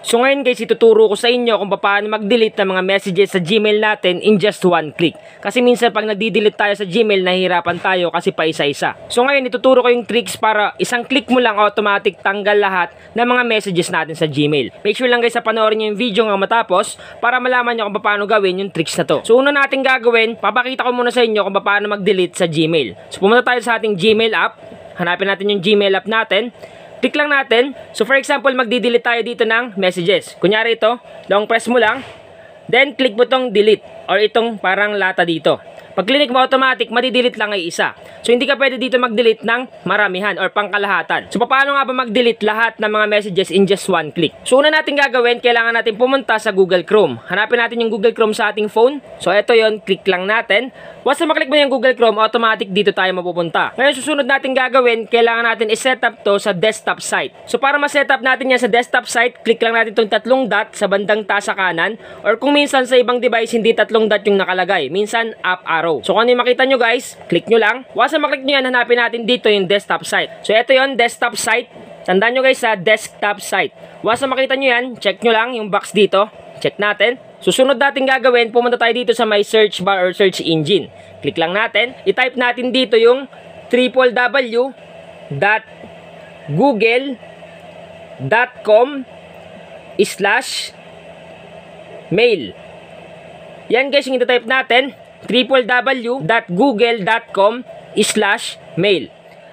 So ngayon guys, ituturo ko sa inyo kung paano mag-delete ng mga messages sa Gmail natin in just one click. Kasi minsan pag nagdi-delete tayo sa Gmail, nahihirapan tayo kasi pa isa-isa. So ngayon, ituturo ko yung tricks para isang click mo lang automatic tanggal lahat ng mga messages natin sa Gmail. Make sure lang guys sa panoorin nyo yung video nga matapos para malaman nyo kung paano gawin yung tricks na to. So una natin gagawin, papakita ko muna sa inyo kung paano mag-delete sa Gmail. So pumunta tayo sa ating Gmail app. Hanapin natin yung Gmail app natin. Click lang natin. So for example, magdi-delete tayo dito ng messages. Kunyari ito, long press mo lang. Then click mo tong delete or itong parang lata dito. Pag click mo automatic, madi-delete lang ay isa. So hindi ka pwede dito mag-delete ng maramihan or pangkalahatan. So paano nga ba mag-delete lahat ng mga messages in just one click? So una natin gagawin, kailangan natin pumunta sa Google Chrome. Hanapin natin yung Google Chrome sa ating phone. So ito yon, click lang natin. Once na maklik mo yung Google Chrome, automatic dito tayo mapupunta. Ngayon susunod natin gagawin, kailangan natin i-set up to sa desktop site. So para ma-set up natin yan sa desktop site, click lang natin itong tatlong dot sa bandang taas sa kanan. Or kung minsan sa ibang device, hindi tatlong dot yung nakalagay. Minsan up arrow. So kung ano yung makita nyo guys, click nyo lang. Once na maklik nyo yan, hanapin natin dito yung desktop site. So ito yon, desktop site. Tandaan nyo guys sa desktop site. Once na makita nyo yan, check nyo lang yung box dito. Check natin. Susunod natin gagawin, pumunta tayo dito sa may search bar or search engine. Click lang natin. I-type natin dito yung www.google.com/mail. Yan guys yung i-type natin. www.google.com/mail.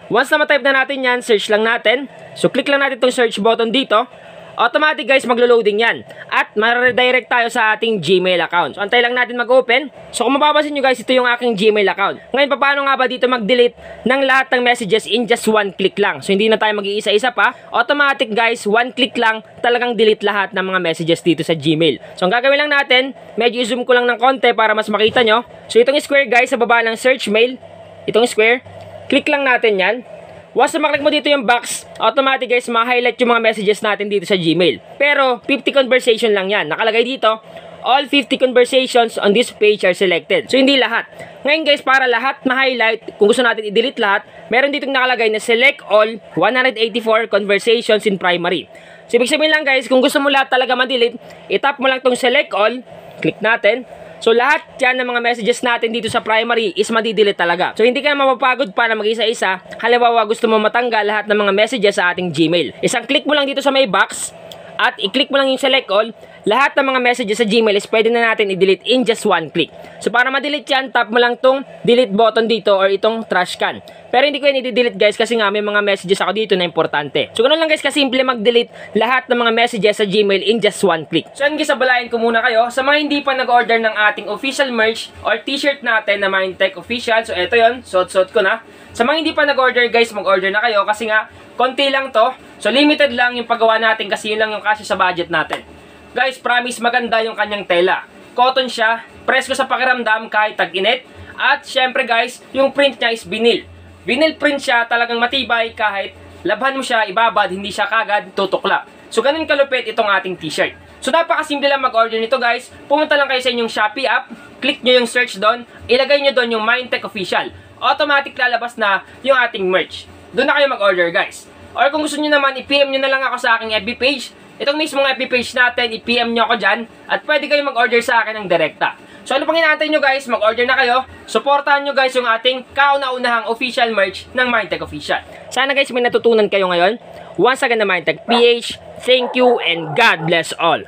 Once na ma-type na natin yan, search lang natin. So click lang natin itong search button dito. Automatic guys, maglo-loading yan. At ma-redirect tayo sa ating Gmail account. So antay lang natin mag-open. So kung mapapansin nyo guys, ito yung aking Gmail account. Ngayon, paano nga ba dito mag-delete ng lahat ng messages in just one click lang? So hindi na tayo mag-iisa-isa pa. Automatic guys, one click lang, talagang delete lahat ng mga messages dito sa Gmail. So ang gagawin lang natin, medyo i-zoom ko lang ng konti para mas makita nyo. So itong square guys, sa baba ng search mail, itong square, click lang natin yan. Once na maklik mo dito yung box, automatic guys, ma-highlight yung mga messages natin dito sa Gmail. Pero 50 conversation lang yan. Nakalagay dito, all 50 conversations on this page are selected. So hindi lahat. Ngayon guys, para lahat ma-highlight, kung gusto natin i-delete lahat, meron dito nakalagay na select all 184 conversations in primary. So ibig sabihin lang guys, kung gusto mo lahat talaga ma-delete, itap mo lang tong select all, click natin. So lahat yan ng mga messages natin dito sa primary is madidelete talaga. So hindi ka na mapapagod pa na mag-isa-isa. Halimbawa gusto mo matanggal lahat ng mga messages sa ating Gmail. Isang click mo lang dito sa may box at i-click mo lang yung select all. Lahat ng mga messages sa Gmail is pwede na natin i-delete in just one click. So para ma-delete yan, tap mo lang tong delete button dito or itong trash can. Pero hindi ko yan i-delete guys kasi nga may mga messages ako dito na importante. So ganun lang guys, kasimple mag-delete lahat ng mga messages sa Gmail in just one click. So yan guys, sabalayan ko muna kayo. Sa mga hindi pa nag-order ng ating official merch or t-shirt natin na Mindtech Official. So eto yon, suot-suot ko na. Sa mga hindi pa nag-order guys, mag-order na kayo kasi nga konti lang to. So limited lang yung paggawa natin kasi yun lang yung kasya sa budget natin. Guys, promise maganda yung kanyang tela. Cotton siya, presko sa pakiramdam kahit tag-init. At syempre guys, yung print niya is vinyl. Vinyl print siya, talagang matibay kahit labhan mo siya, ibabad, hindi siya kagad tutuklap. So ganun kalupit itong ating t-shirt. So napakasimple lang mag-order nito guys. Pumunta lang kayo sa inyong Shopee app, click nyo yung search doon, ilagay nyo doon yung Mindtech Official. Automatic lalabas na yung ating merch. Doon na kayo mag-order guys. Or kung gusto nyo naman, i-PM nyo na lang ako sa aking FB page. Itong mismong FB page natin, i-PM nyo ako dyan. At pwede kayo mag-order sa akin ng direkta. So ano pang inaantay nyo guys, mag-order na kayo. Supportahan nyo guys yung ating kauna-unahang official merch ng Mindtech Official. Sana guys may natutunan kayo ngayon. Once again na Mindtech PH, thank you and God bless all.